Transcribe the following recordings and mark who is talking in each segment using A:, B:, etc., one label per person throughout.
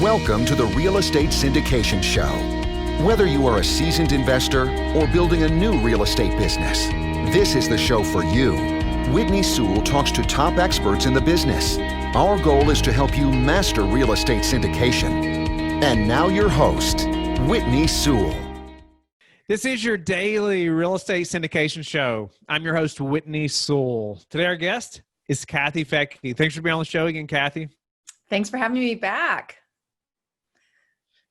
A: Welcome to the Real Estate Syndication Show. Whether you are a seasoned investor or building a new real estate business, this is the show for you. Whitney Sewell talks to top experts in the business. Our goal is to help you master real estate syndication. And now your host, Whitney Sewell.
B: This is your daily real estate syndication show. I'm your host, Whitney Sewell. Today our guest is Kathy Fettke. Thanks for being on the show again, Kathy.
C: Thanks for having me back.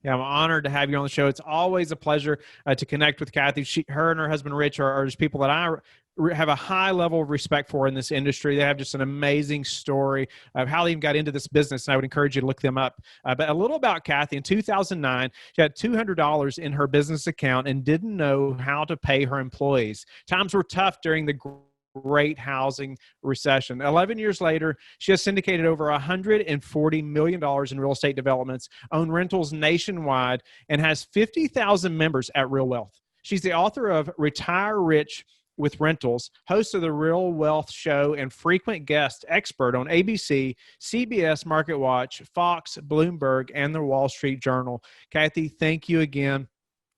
B: Yeah, I'm honored to have you on the show. It's always a pleasure to connect with Kathy. Her and her husband, Rich, are just people that I have a high level of respect for in this industry. They have just an amazing story of how they even got into this business, and I would encourage you to look them up. But a little about Kathy. In 2009, she had $200 in her business account and didn't know how to pay her employees. Times were tough during the great housing recession. 11 years later, she has syndicated over $140 million in real estate developments, owned rentals nationwide, and has 50,000 members at Real Wealth. She's the author of Retire Rich with Rentals, host of the Real Wealth Show, and frequent guest expert on ABC, CBS, MarketWatch, Fox, Bloomberg, and the Wall Street Journal. Kathy, thank you again.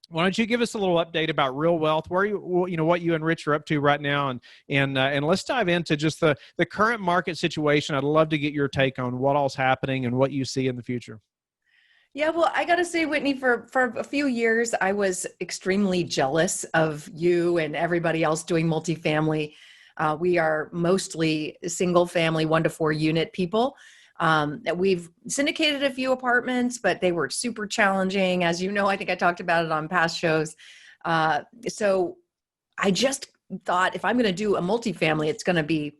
B: Why don't you give us a little update about Real Wealth, what you and Rich are up to right now, and let's dive into just the current market situation. I'd love to get your take on what all's happening and what you see in the future.
C: Yeah, well, I got to say, Whitney, for a few years, I was extremely jealous of you and everybody else doing multifamily. We are mostly single family, 1 to 4 unit people. We've syndicated a few apartments, but they were super challenging. As you know, I think I talked about it on past shows. So I just thought if I'm going to do a multifamily, it's going to be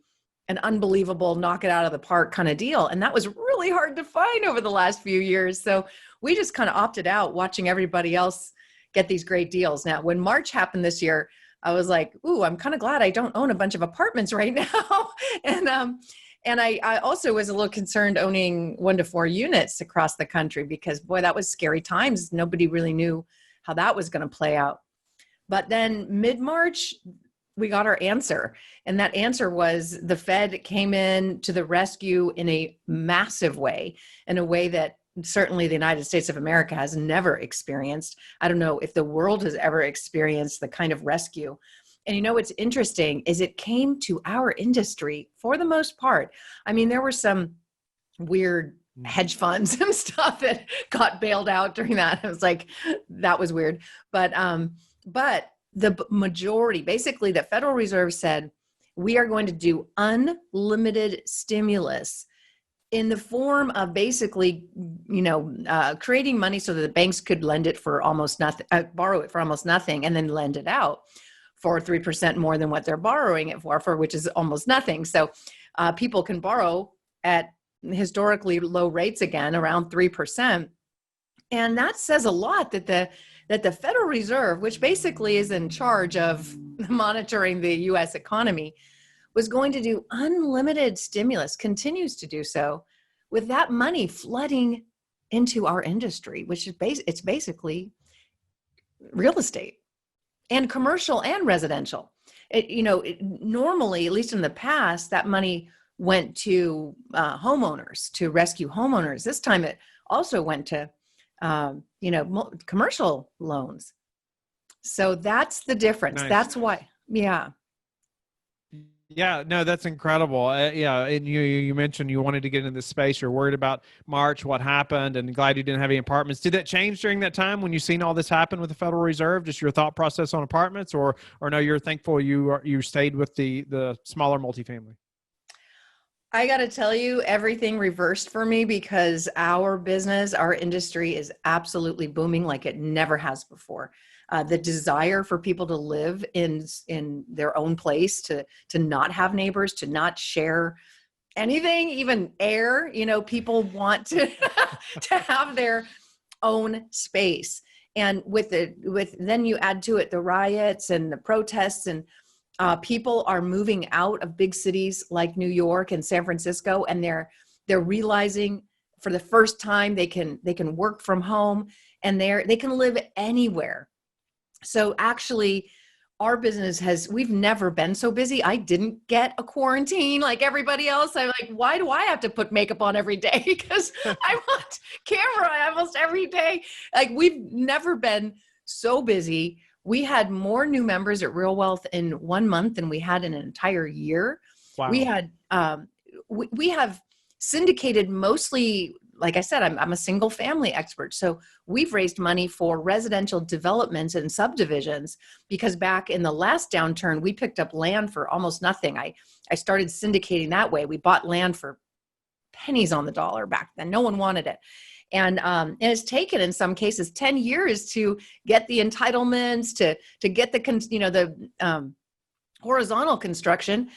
C: an unbelievable knock it out of the park kind of deal. And that was really hard to find over the last few years. So we just kind of opted out watching everybody else get these great deals. Now, when March happened this year, I was like, ooh, I'm kind of glad I don't own a bunch of apartments right now. And I also was a little concerned owning 1 to 4 units across the country because, boy, that was scary times. Nobody really knew how that was going to play out. But then mid-March, we got our answer. And that answer was the Fed came in to the rescue in a massive way, in a way that certainly the United States of America has never experienced. I don't know if the world has ever experienced the kind of rescue. And you know what's interesting is it came to our industry for the most part. I mean, there were some weird hedge funds and stuff that got bailed out during that. I was like, that was weird. But the majority, basically the Federal Reserve said, we are going to do unlimited stimulus in the form of basically, creating money so that the banks could lend it for almost nothing, borrow it for almost nothing, and then lend it out for 3% more than what they're borrowing it for which is almost nothing. So people can borrow at historically low rates again, around 3%. And that says a lot that the Federal Reserve, which basically is in charge of monitoring the U.S. economy, was going to do unlimited stimulus, continues to do so, with that money flooding into our industry, which is it's basically real estate. And commercial and residential. Normally, at least in the past, that money went to homeowners, to rescue homeowners. This time it also went to, commercial loans. So that's the difference.
B: Nice.
C: That's why, yeah.
B: Yeah, no, that's incredible. And you mentioned you wanted to get into this space. You're worried about March, what happened, and glad you didn't have any apartments. Did that change during that time when you seen all this happen with the Federal Reserve? Just your thought process on apartments, or no? You're thankful you stayed with the smaller multifamily.
C: I got to tell you, everything reversed for me because our business, our industry is absolutely booming like it never has before. The desire for people to live in their own place, to not have neighbors, to not share anything, even air. People want to to have their own space. And then you add to it the riots and the protests, and people are moving out of big cities like New York and San Francisco, and they're realizing for the first time they can work from home, and they can live anywhere. So actually, our business we've never been so busy. I didn't get a quarantine like everybody else. I'm like, why do I have to put makeup on every day? Because I'm on camera almost every day. Like, we've never been so busy. We had more new members at Real Wealth in 1 month than we had in an entire year.
B: Wow.
C: We had, we have syndicated mostly, like I said, I'm a single family expert. So we've raised money for residential developments and subdivisions, because back in the last downturn, we picked up land for almost nothing. I started syndicating that way. We bought land for pennies on the dollar back then. No one wanted it. And it's taken, in some cases, 10 years to get the entitlements, to get the horizontal construction.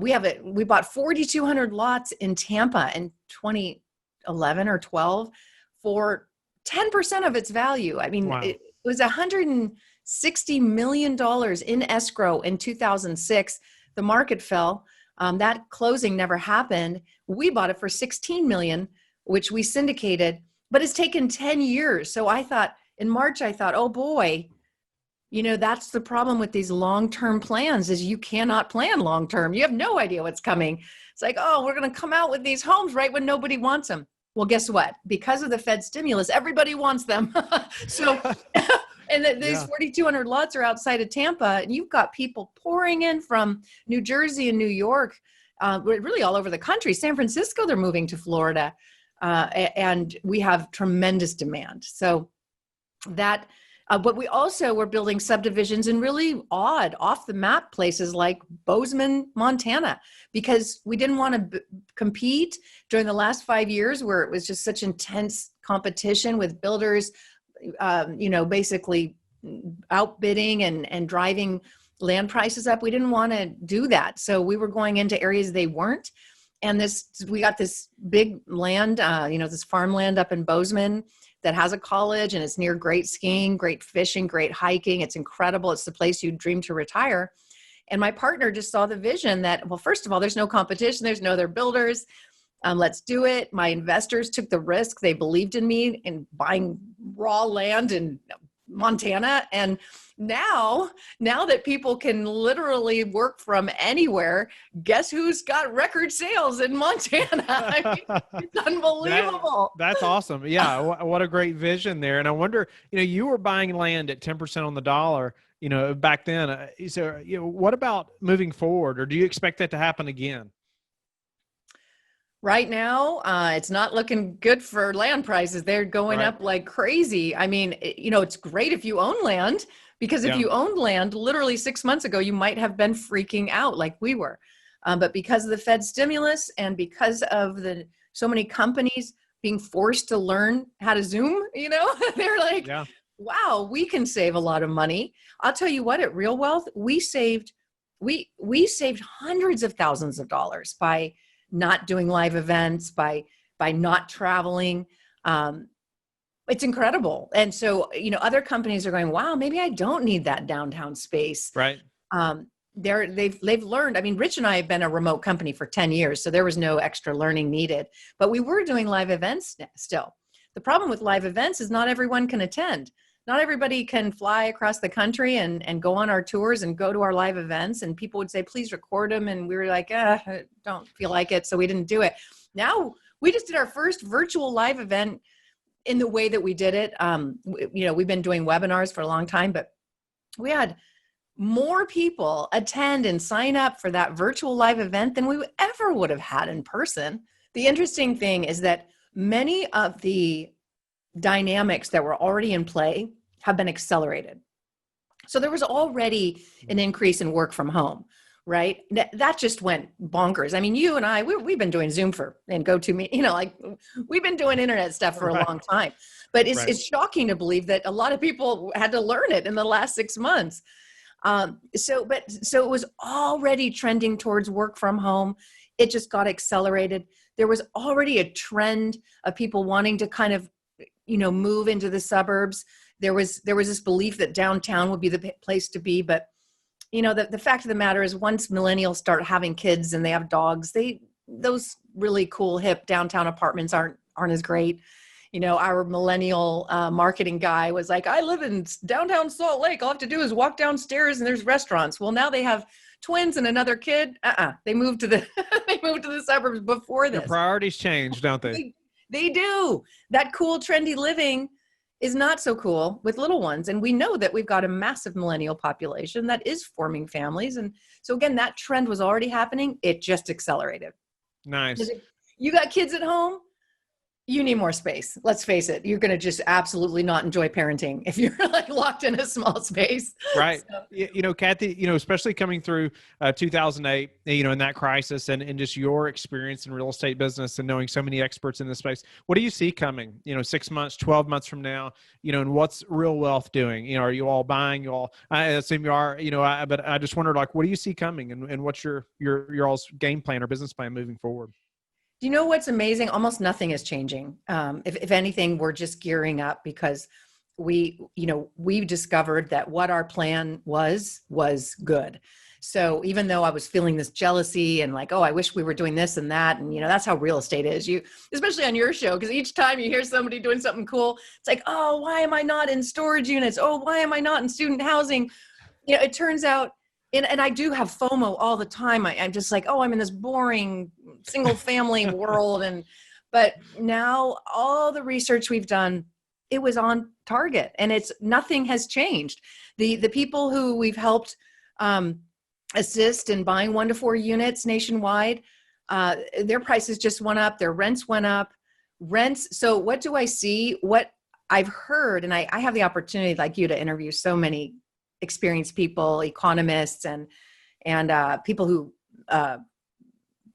C: We bought 4,200 lots in Tampa in 2011 or 12 for 10% of its value. I mean, wow. It was $160 million in escrow in 2006. The market fell. That closing never happened. We bought it for $16 million, which we syndicated, but it's taken 10 years. So in March, I thought, oh boy, that's the problem with these long-term plans, is you cannot plan long-term. You have no idea what's coming. It's like, oh, we're going to come out with these homes right when nobody wants them. Well, guess what? Because of the Fed stimulus, everybody wants them. So, and these 4,200 lots are outside of Tampa, and you've got people pouring in from New Jersey and New York, really all over the country. San Francisco, they're moving to Florida, and we have tremendous demand. So that, but we also were building subdivisions in really odd, off the map places like Bozeman, Montana, because we didn't want to compete during the last 5 years where it was just such intense competition with builders, basically outbidding and driving land prices up. We didn't want to do that. So we were going into areas they weren't. And we got this big land, this farmland up in Bozeman that has a college, and it's near great skiing, great fishing, great hiking. It's incredible. It's the place you'd dream to retire. And my partner just saw the vision that, well, first of all, there's no competition. There's no other builders. Let's do it. My investors took the risk. They believed in me in buying raw land in Montana. And now that people can literally work from anywhere, guess who's got record sales in Montana? I mean, it's unbelievable.
B: That's awesome. Yeah. What a great vision there. And I wonder, you were buying land at 10% on the dollar, back then. So, what about moving forward, or do you expect that to happen again?
C: Right now, it's not looking good for land prices. They're going up like crazy. I mean, it's great if you own land, because if you owned land literally 6 months ago, you might have been freaking out like we were. But because of the Fed stimulus and because of so many companies being forced to learn how to Zoom, they're like, wow, we can save a lot of money. I'll tell you what, at Real Wealth, we saved hundreds of thousands of dollars by not doing live events, by not traveling. It's incredible. And so, other companies are going, wow, maybe I don't need that downtown space.
B: Right.
C: They've learned. I mean, Rich and I have been a remote company for 10 years, so there was no extra learning needed, but we were doing live events still. The problem with live events is not everyone can attend. Not everybody can fly across the country and go on our tours and go to our live events. And people would say, please record them. And we were like, I don't feel like it. So we didn't do it. Now we just did our first virtual live event in the way that we did it. We've been doing webinars for a long time, but we had more people attend and sign up for that virtual live event than we ever would have had in person. The interesting thing is that many of the dynamics that were already in play have been accelerated. So there was already an increase in work from home, right? That just went bonkers. I mean, you and I, we've been doing Zoom and GoToMeeting, we've been doing internet stuff for a long time, but it's shocking to believe that a lot of people had to learn it in the last 6 months. So it was already trending towards work from home. It just got accelerated. There was already a trend of people wanting to kind of move into the suburbs. There was this belief that downtown would be the place to be. But, the fact of the matter is, once millennials start having kids and they have dogs, those really cool, hip downtown apartments aren't as great. our millennial marketing guy was like, I live in downtown Salt Lake. All I have to do is walk downstairs and there's restaurants. Well, now they have twins and another kid. They moved to the they moved to the suburbs before this.
B: Their priorities change, don't they?
C: They do. That cool, trendy living is not so cool with little ones. And we know that we've got a massive millennial population that is forming families. And so again, that trend was already happening. It just accelerated.
B: Nice.
C: You got kids at home, you need more space. Let's face it. You're going to just absolutely not enjoy parenting if you're like locked in a small space.
B: Right.
C: So.
B: Kathy, especially coming through 2008, in that crisis and just your experience in real estate business and knowing so many experts in this space, what do you see coming, 6 months, 12 months from now, and what's real wealth doing? Are you all buying? I assume you are, but I just wondered, what do you see coming and what's your all's game plan or business plan moving forward?
C: Do you know what's amazing? Almost nothing is changing. If anything, we're just gearing up because we've discovered that what our plan was good. So even though I was feeling this jealousy and I wish we were doing this and that, and that's how real estate is. Especially on your show, because each time you hear somebody doing something cool, it's like, oh, why am I not in storage units? Oh, why am I not in student housing? It turns out. And I do have FOMO all the time. I'm just like, oh, I'm in this boring single family world. But now all the research we've done, it was on target and nothing has changed. The people who we've helped assist in buying 1 to 4 units nationwide, their prices just went up. Their rents went up. So what do I see? What I've heard, and I have the opportunity like you to interview so many experienced people, economists, and people who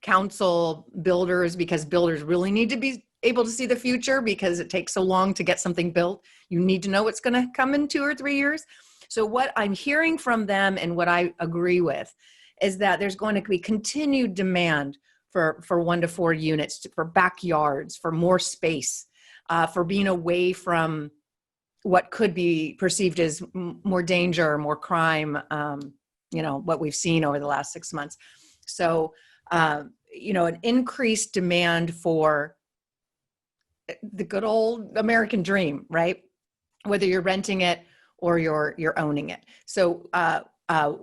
C: counsel builders, because builders really need to be able to see the future because it takes so long to get something built. You need to know what's going to come in 2 or 3 years. So what I'm hearing from them and what I agree with is that there's going to be continued demand for 1 to 4 units, for backyards, for more space, for being away from what could be perceived as more danger, more crime, what we've seen over the last 6 months. So, an increased demand for the good old American dream, right? Whether you're renting it or you're owning it. So,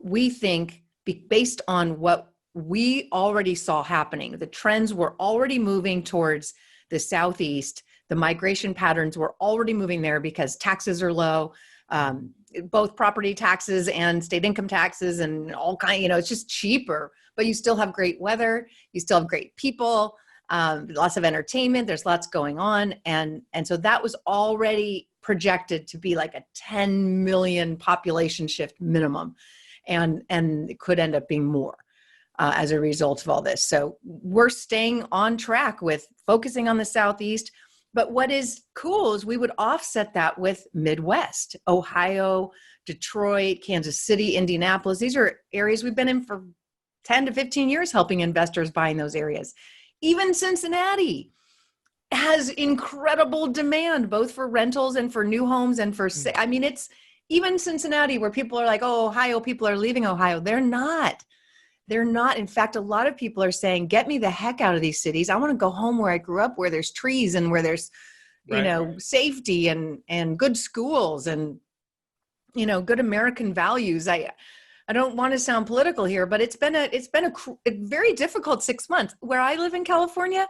C: we think based on what we already saw happening, the trends were already moving towards the Southeast. The migration patterns were already moving there because taxes are low, both property taxes and state income taxes and all kind, it's just cheaper, but you still have great weather. You still have great people, lots of entertainment. There's lots going on. And so that was already projected to be like a 10 million population shift minimum. And it could end up being more as a result of all this. So we're staying on track with focusing on the Southeast. But what is cool is we would offset that with Midwest, Ohio, Detroit, Kansas City, Indianapolis. These are areas we've been in for 10 to 15 years, helping investors buy in those areas. Even Cincinnati has incredible demand, both for rentals and for new homes and for, it's even Cincinnati where people are like, oh, Ohio, people are leaving Ohio. They're not. In fact, a lot of people are saying, get me the heck out of these cities. I want to go home where I grew up, where there's trees and where there's, safety and good schools and, good American values. I don't want to sound political here, but it's been a very difficult 6 months. Where I live in California,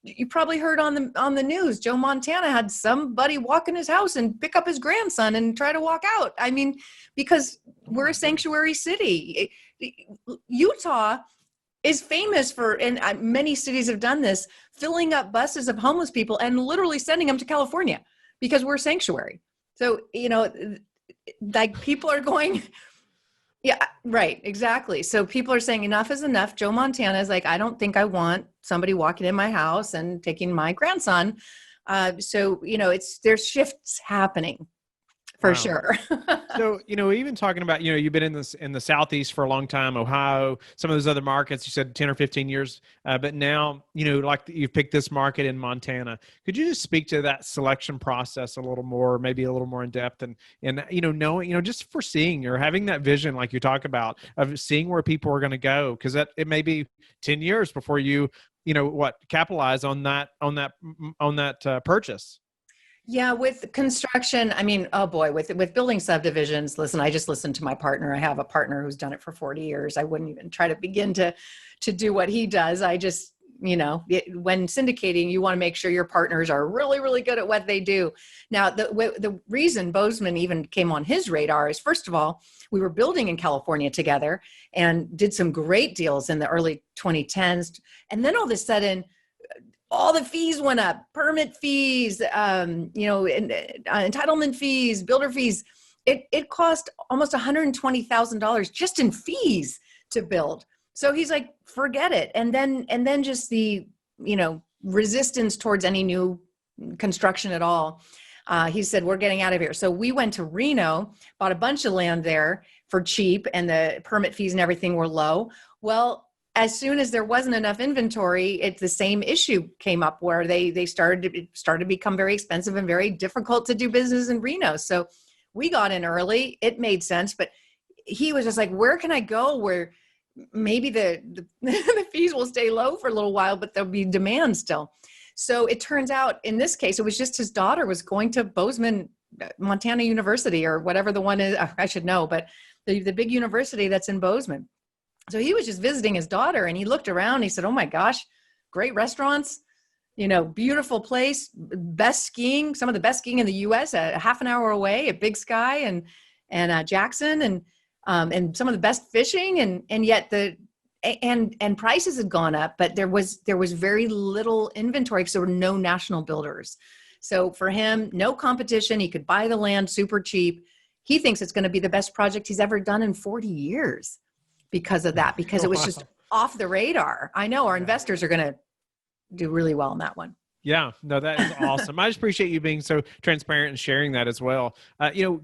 C: you probably heard on the news, Joe Montana had somebody walk in his house and pick up his grandson and try to walk out. Because we're a sanctuary city. Utah is famous for, and many cities have done this, filling up buses of homeless people and literally sending them to California because we're a sanctuary. So, people are going, yeah, right, exactly. So people are saying enough is enough. Joe Montana is like, I don't think I want somebody walking in my house and taking my grandson. So, there's shifts happening. For sure.
B: So, even talking about, you've been in the Southeast for a long time, Ohio, some of those other markets, you said 10 or 15 years, but now, you've picked this market in Montana. Could you just speak to that selection process a little more, maybe a little more in depth and knowing, just foreseeing or having that vision, like you talk about, of seeing where people are going to go? Because it may be 10 years before you capitalize on that purchase.
C: Yeah, with construction, I mean, oh boy, with building subdivisions, listen, I just listened to my partner. I have a partner who's done it for 40 years. I wouldn't even try to begin to do what he does. I just, when syndicating, you want to make sure your partners are really, really good at what they do. Now, the reason Bozeman even came on his radar is, first of all, we were building in California together and did some great deals in the early 2010s. And then all of a sudden, all the fees went up, permit fees, entitlement fees, builder fees. It cost almost $120,000 just in fees to build. So he's like, forget it. And then just the, resistance towards any new construction at all. He said, we're getting out of here. So we went to Reno, bought a bunch of land there for cheap, and the permit fees and everything were low. Well, as soon as there wasn't enough inventory, the same issue came up where they started to become very expensive and very difficult to do business in Reno. So we got in early. It made sense, but he was just like, where can I go where maybe the the fees will stay low for a little while, but there'll be demand still. So it turns out in this case, it was just his daughter was going to Bozeman, Montana University, or whatever the one is. I should know, but the big university that's in Bozeman. So he was just visiting his daughter, and he looked around and he said, oh my gosh, great restaurants, beautiful place, best skiing, some of the best skiing in the US, a half an hour away at Big Sky and Jackson, and some of the best fishing, and yet and prices had gone up, but there was very little inventory because there were no national builders. So for him, no competition. He could buy the land super cheap. He thinks it's going to be the best project he's ever done in 40 years. Because of that, because it was just off the radar. I know our investors are going to do really well on that one.
B: Yeah, no, that is awesome. I just appreciate you being so transparent and sharing that as well.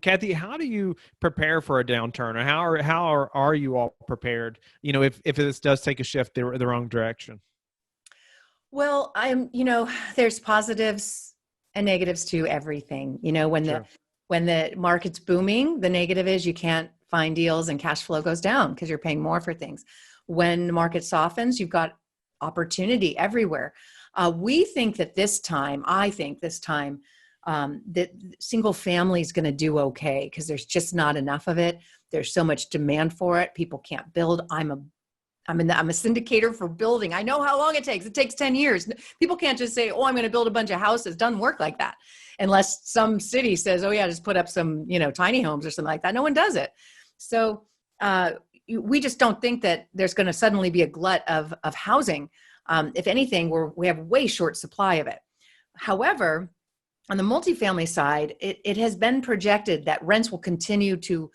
B: Kathy, how do you prepare for a downturn, or how are you all prepared? If this does take a shift the wrong direction.
C: Well, there's positives and negatives to everything. When the market's booming, the negative is you can't find deals and cash flow goes down because you're paying more for things. When the market softens, you've got opportunity everywhere. I think this time, that single family is going to do okay because there's just not enough of it. There's so much demand for it. People can't build. I'm a syndicator for building. I know how long it takes. It takes 10 years. People can't just say, oh, I'm going to build a bunch of houses. It doesn't work like that. Unless some city says, oh yeah, just put up some, tiny homes or something like that. No one does it. So we just don't think that there's going to suddenly be a glut of housing. If anything, we have way short supply of it. However, on the multifamily side, it has been projected that rents will continue to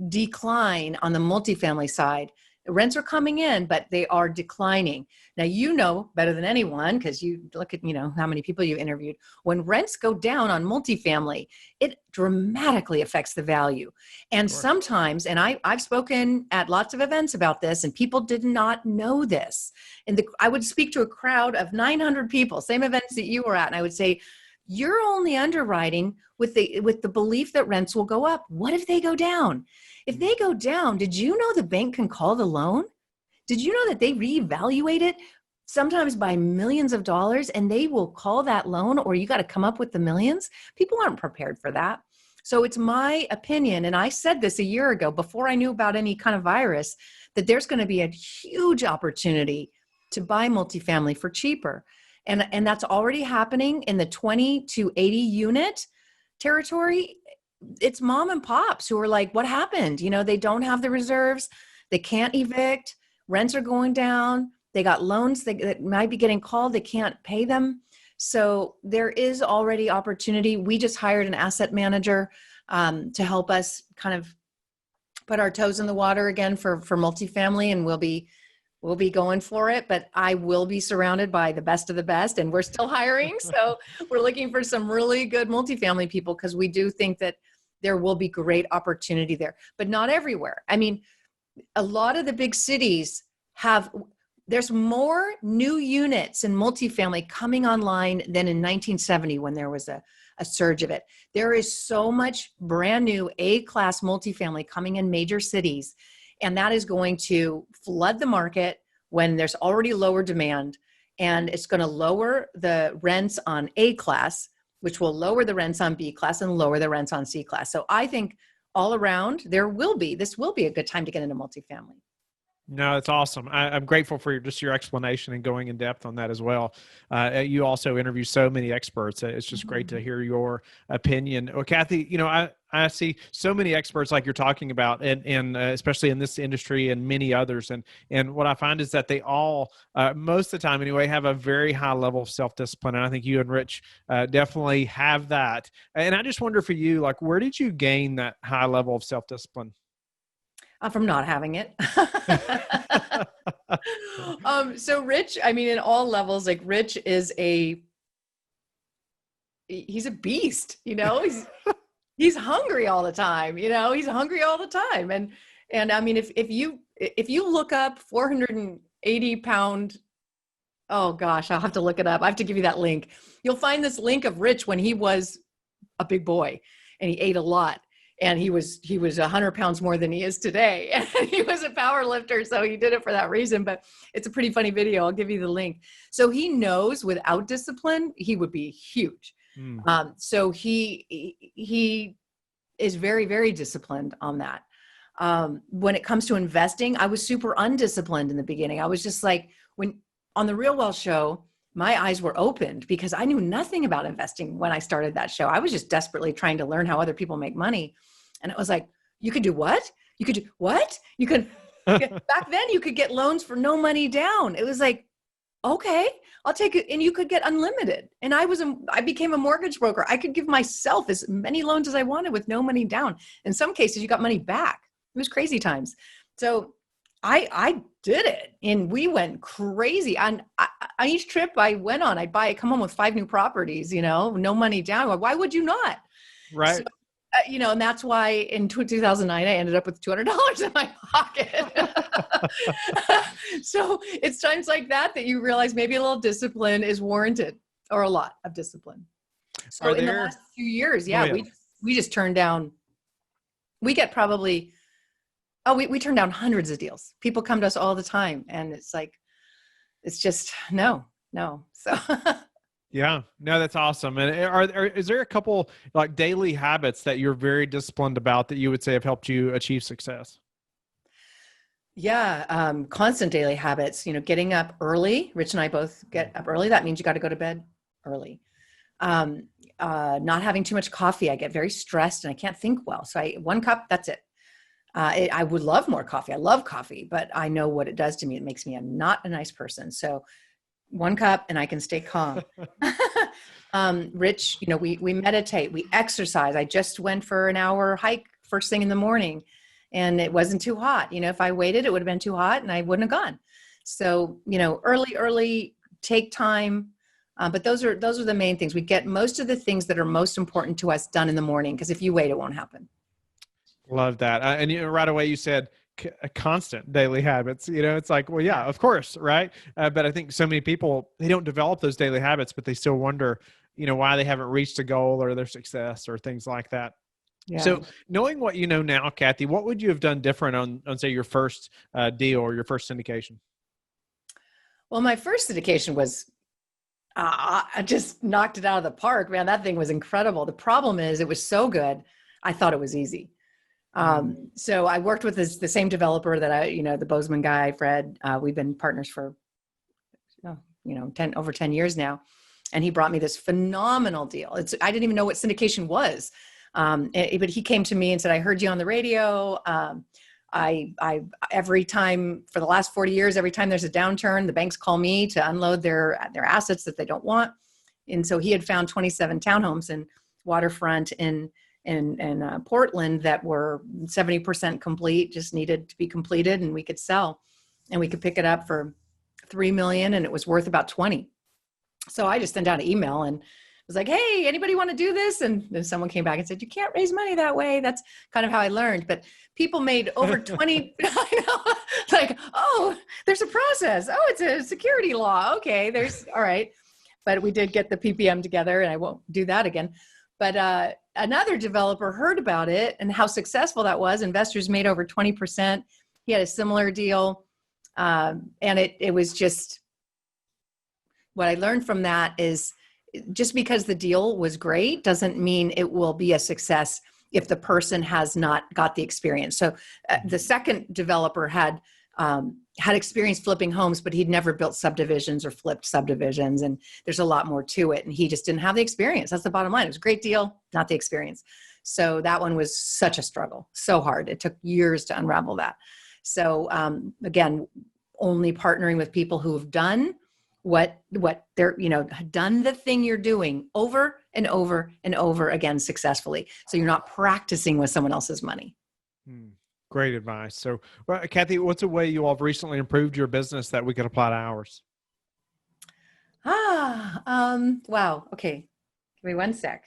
C: decline on the multifamily side. Rents are coming in, but they are declining. Now, better than anyone, because you look at, how many people you've interviewed. When rents go down on multifamily, it dramatically affects the value. And sure. Sometimes, and I've spoken at lots of events about this, and people did not know this. And I would speak to a crowd of 900 people, same events that you were at, and I would say, you're only underwriting with the belief that rents will go up. What if they go down? If they go down, did you know the bank can call the loan? Did you know that they reevaluate it sometimes by millions of dollars, and they will call that loan, or you got to come up with the millions? People aren't prepared for that. So it's my opinion, and I said this a year ago before I knew about any kind of virus, that there's going to be a huge opportunity to buy multifamily for cheaper. And that's already happening in the 20 to 80 unit territory. It's mom and pops who are like, what happened? They don't have the reserves. They can't evict. Rents are going down. They got loans that might be getting called. They can't pay them. So there is already opportunity. We just hired an asset manager to help us kind of put our toes in the water again for multifamily, and we'll be going for it, but I will be surrounded by the best of the best, and we're still hiring. So we're looking for some really good multifamily people because we do think that there will be great opportunity there, but not everywhere. I mean, a lot of the big cities there's more new units in multifamily coming online than in 1970 when there was a surge of it. There is so much brand new A-class multifamily coming in major cities. And that is going to flood the market when there's already lower demand, and it's going to lower the rents on A class. which will lower the rents on B class and lower the rents on C class. So I think all around this will be a good time to get into multifamily.
B: No, it's awesome. I'm grateful for your explanation and going in depth on that as well. You also interview so many experts. It's just great to hear your opinion. Well, Kathy, I see so many experts like you're talking about, and especially in this industry and many others. And what I find is that they all, most of the time anyway, have a very high level of self-discipline. And I think you and Rich definitely have that. And I just wonder for you, like, where did you gain that high level of self-discipline?
C: From not having it. So Rich, I mean, in all levels, like Rich is he's a beast, he's hungry all the time, he's hungry all the time. And I mean, if you look up 480-pound, oh gosh, I'll have to look it up. I have to give you that link. You'll find this link of Rich when he was a big boy and he ate a lot. And he was 100 pounds more than he is today. And he was a power lifter, so he did it for that reason. But it's a pretty funny video. I'll give you the link. So he knows without discipline, he would be huge. So he is very, very disciplined on that. When it comes to investing, I was super undisciplined in the beginning. I was just like, when on the Real Wealth show, my eyes were opened because I knew nothing about investing when I started that show. I was just desperately trying to learn how other people make money. And it was like, you could do what? You could do what? You could, back then you could get loans for no money down. It was like, okay, I'll take it. And you could get unlimited. And I became a mortgage broker. I could give myself as many loans as I wanted with no money down. In some cases, you got money back. It was crazy times. So I did it, and we went crazy. On each trip I went on, I'd come home with 5 new properties, no money down. Why would you not?
B: Right.
C: So, and that's why in 2009, I ended up with $200 in my pocket. So it's times like that you realize maybe a little discipline is warranted, or a lot of discipline. So in the last few years, we just turned down, we get probably, we turn down hundreds of deals. People come to us all the time, and it's like, it's just no. So
B: yeah, no, that's awesome. And is there a couple like daily habits that you're very disciplined about that you would say have helped you achieve success?
C: Yeah. Constant daily habits, getting up early. Rich and I both get up early. That means you got to go to bed early. Not having too much coffee. I get very stressed and I can't think well. So 1 cup, that's it. I would love more coffee. I love coffee, but I know what it does to me. It makes me not a nice person. So 1 cup and I can stay calm. Rich, we meditate, we exercise. I just went for an hour hike first thing in the morning, and it wasn't too hot. If I waited, it would have been too hot and I wouldn't have gone. So, early, take time. But those are the main things. We get most of the things that are most important to us done in the morning, because if you wait, it won't happen.
B: Love that. And right away you said constant daily habits. It's like, well, yeah, of course, right? But I think so many people, they don't develop those daily habits, but they still wonder, why they haven't reached a goal or their success or things like that. Yeah. So knowing what you know now, Kathy, what would you have done different on say, your first deal or your first syndication?
C: Well, my first syndication was, I just knocked it out of the park, man. That thing was incredible. The problem is it was so good, I thought it was easy. So I worked with the same developer that the Bozeman guy, Fred. We've been partners for, over 10 years now. And he brought me this phenomenal deal. I didn't even know what syndication was. But he came to me and said, I heard you on the radio. I every time for the last 40 years, every time there's a downturn, the banks call me to unload their assets that they don't want. And so he had found 27 townhomes in waterfront in Portland that were 70% complete, just needed to be completed, and we could sell, and we could pick it up for $3 million, and it was worth about 20. So I just sent out an email and was like, hey, anybody want to do this? And then someone came back and said, you can't raise money that way. That's kind of how I learned. But people made over 20, I know, like, oh, there's a process. Oh, it's a security law. Okay, all right. But we did get the PPM together, and I won't do that again. But another developer heard about it and how successful that was. Investors made over 20%. He had a similar deal. And it was just, what I learned from that is just because the deal was great doesn't mean it will be a success if the person has not got the experience. So the second developer had experience flipping homes, but he'd never built subdivisions or flipped subdivisions. And there's a lot more to it. And he just didn't have the experience. That's the bottom line. It was a great deal, not the experience. So that one was such a struggle, so hard. It took years to unravel that. So again, only partnering with people who have done what they're, done the thing you're doing over and over and over again successfully. So you're not practicing with someone else's money.
B: Great advice. So, Kathy, what's a way you all have recently improved your business that we could apply to ours?
C: Wow. Okay. Give me one sec.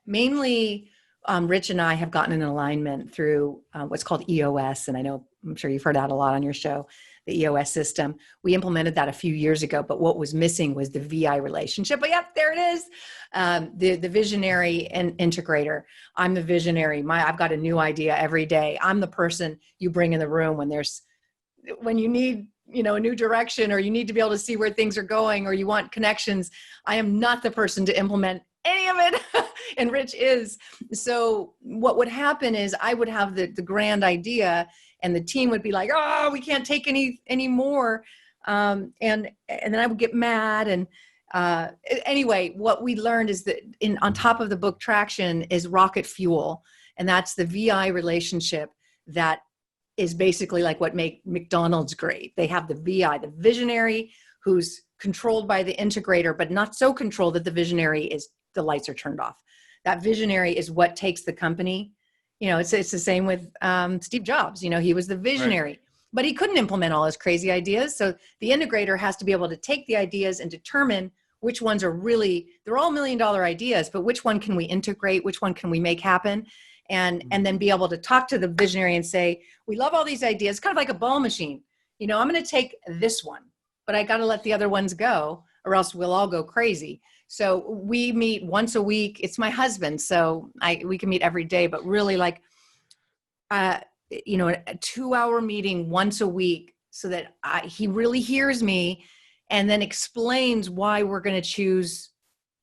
C: Mainly, Rich and I have gotten in alignment through what's called EOS. And I'm sure you've heard that a lot on your show, the EOS system. We implemented that a few years ago, but what was missing was the VI relationship. But yep, there it is. The visionary and integrator. I'm the visionary. I've got a new idea every day. I'm the person you bring in the room when you need, a new direction, or you need to be able to see where things are going, or you want connections. I am not the person to implement any of it. And Rich is. So what would happen is I would have the grand idea, and the team would be like, oh, we can't take any more. And then I would get mad. And anyway, what we learned is that on top of the book Traction is rocket fuel. And that's the VI relationship that is basically like what make McDonald's great. They have the VI, the visionary, who's controlled by the integrator, but not so controlled that the visionary the lights are turned off. That visionary is what takes the company. It's the same with Steve Jobs. He was the visionary, right, but he couldn't implement all his crazy ideas. So the integrator has to be able to take the ideas and determine which ones they're all $1 million ideas, but which one can we integrate? Which one can we make happen? And then be able to talk to the visionary and say, we love all these ideas, kind of like a ball machine. I'm going to take this one, but I got to let the other ones go, or else we'll all go crazy. So we meet once a week. It's my husband, so we can meet every day, but really like, a 2-hour meeting once a week, so that he really hears me and then explains why we're going to choose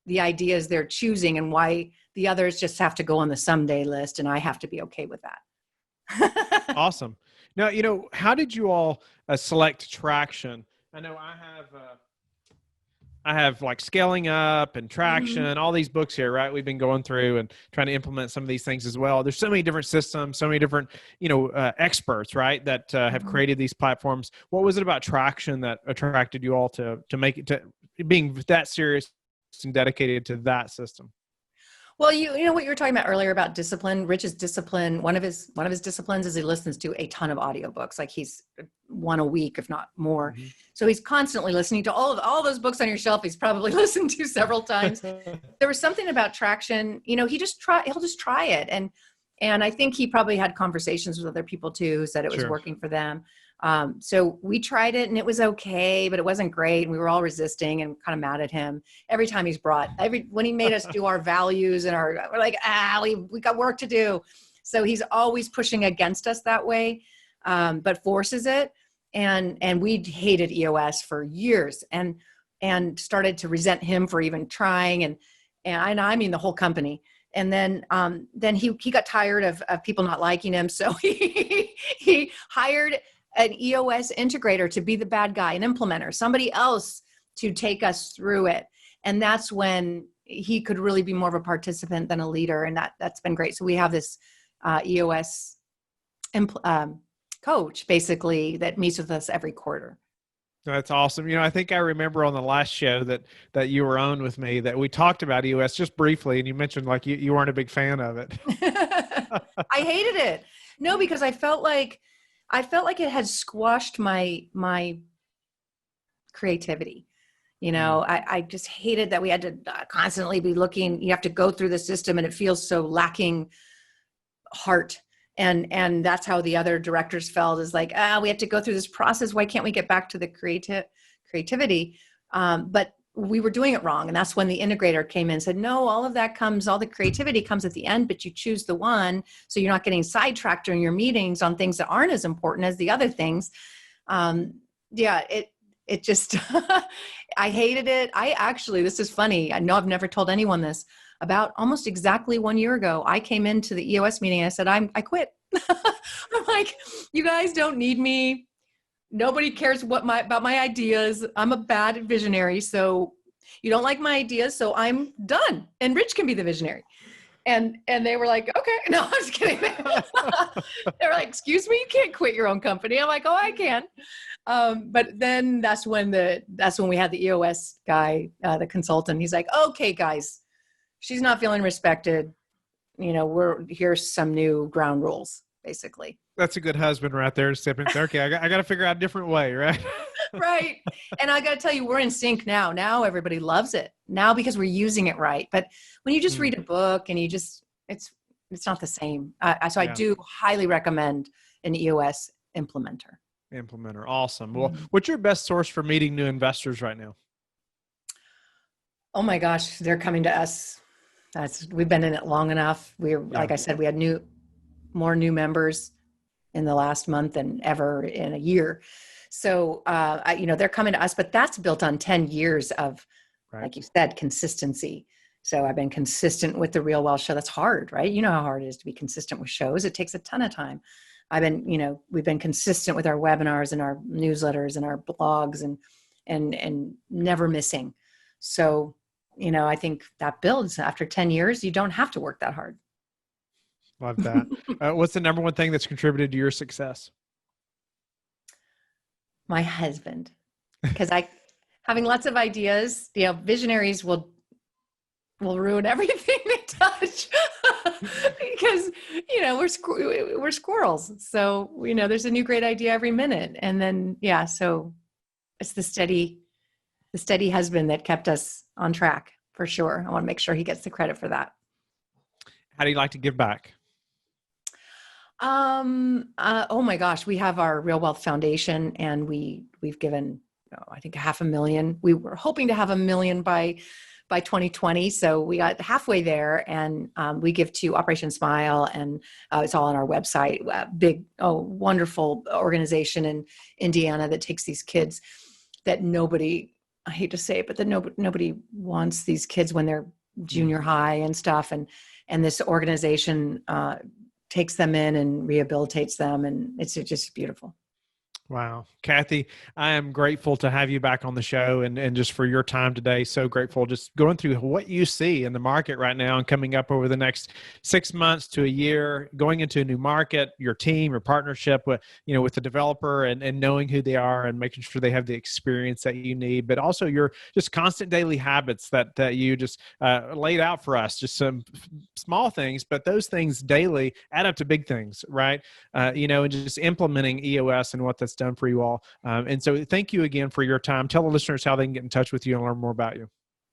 C: the ideas they're choosing and why the others just have to go on the someday list, and I have to be okay with that.
B: Awesome. Now, how did you all select Traction? I know I have like Scaling Up and Traction, all these books here, right? We've been going through and trying to implement some of these things as well. There's so many different systems, so many different, experts, right, that have created these platforms. What was it about Traction that attracted you all to make it, to being that serious and dedicated to that system?
C: Well, you know what you were talking about earlier about discipline. Rich's discipline, one of his disciplines is he listens to a ton of audiobooks. Like he's one a week, if not more. So he's constantly listening to all those books on your shelf. He's probably listened to several times. There was something about Traction. He'll just try it. And I think he probably had conversations with other people too, who said it was working for them. So we tried it and it was okay, but it wasn't great. And we were all resisting and kind of mad at him every time when he made us do our values and we're like, we got work to do. So he's always pushing against us that way, but forces it. And we hated EOS for years and started to resent him for even trying. And I mean, the whole company. And then he got tired of people not liking him. So he hired an EOS integrator to be the bad guy, an implementer, somebody else to take us through it. And that's when he could really be more of a participant than a leader. And that's been great. So we have this EOS coach basically that meets with us every quarter.
B: That's awesome. I think I remember on the last show that you were on with me that we talked about EOS just briefly, and you mentioned like you weren't a big fan of it.
C: I hated it. No, because I felt like it had squashed my creativity. I just hated that we had to constantly be looking. You have to go through the system, and it feels so lacking heart. And that's how the other directors felt, is like, we have to go through this process. Why can't we get back to the creativity? But we were doing it wrong. And that's when the integrator came in and said, no, all the creativity comes at the end, but you choose the one. So you're not getting sidetracked during your meetings on things that aren't as important as the other things. It It just, I hated it. This is funny. I know I've never told anyone this. About almost exactly 1 year ago, I came into the EOS meeting and I said, I quit. I'm like, you guys don't need me. Nobody cares about my ideas. I'm a bad visionary. So you don't like my ideas. So I'm done. And Rich can be the visionary. And they were like, okay. No, I'm just kidding. They were like, excuse me, you can't quit your own company. I'm like, oh, I can. But then that's when we had the EOS guy, the consultant. He's like, okay, guys, she's not feeling respected. Here's some new ground rules, basically.
B: That's a good husband right there. Stepping. Okay, I got to figure out a different way, right?
C: Right. And I got to tell you, we're in sync now. Now everybody loves it now because we're using it right. But when you just read a book and it's not the same. So I do highly recommend an EOS implementer.
B: Awesome. Well, what's your best source for meeting new investors right now?
C: Oh my gosh, they're coming to us. We've been in it long enough. Like I said, we had more new members in the last month than ever in a year. So, they're coming to us, but that's built on 10 years of, like you said, consistency. So I've been consistent with the Real Wealth Show. That's hard, right? You know how hard it is to be consistent with shows. It takes a ton of time. We've been consistent with our webinars and our newsletters and our blogs and never missing. So, I think that builds. After 10 years, you don't have to work that hard.
B: Love that. What's the number one thing that's contributed to your success?
C: My husband, because having lots of ideas, visionaries will ruin everything they touch because, we're squirrels. So, there's a new great idea every minute. And then, so it's the steady husband that kept us on track for sure. I want to make sure he gets the credit for that.
B: How do you like to give back?
C: Oh my gosh, we have our Real Wealth Foundation and we've given, I think $500,000. We were hoping to have $1 million by 2020. So we got halfway there and, we give to Operation Smile and, it's all on our website, wonderful organization in Indiana that takes these kids that I hate to say it, but that nobody wants these kids when they're junior high and stuff. And this organization, takes them in and rehabilitates them. And it's just beautiful.
B: Wow. Kathy, I am grateful to have you back on the show and just for your time today. So grateful just going through what you see in the market right now and coming up over the next 6 months to a year, going into a new market, your team, your partnership with the developer and knowing who they are and making sure they have the experience that you need, but also your just constant daily habits that you just laid out for us, just some small things, but those things daily add up to big things, right? And just implementing EOS and what that's done for you all. And so thank you again for your time. Tell the listeners how they can get in touch with you and learn more about you.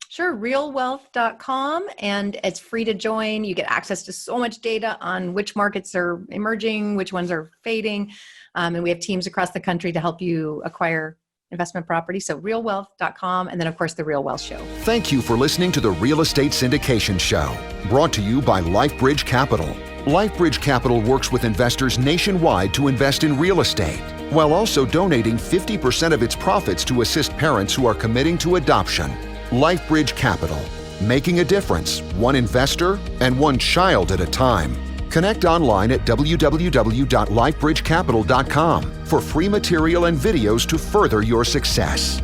C: Sure. realwealth.com. And it's free to join. You get access to so much data on which markets are emerging, which ones are fading. And we have teams across the country to help you acquire investment property. So realwealth.com. And then of course the Real Wealth Show.
A: Thank you for listening to the Real Estate Syndication Show, brought to you by LifeBridge Capital. LifeBridge Capital works with investors nationwide to invest in real estate, while also donating 50% of its profits to assist parents who are committing to adoption. LifeBridge Capital, making a difference, one investor and one child at a time. Connect online at www.lifebridgecapital.com for free material and videos to further your success.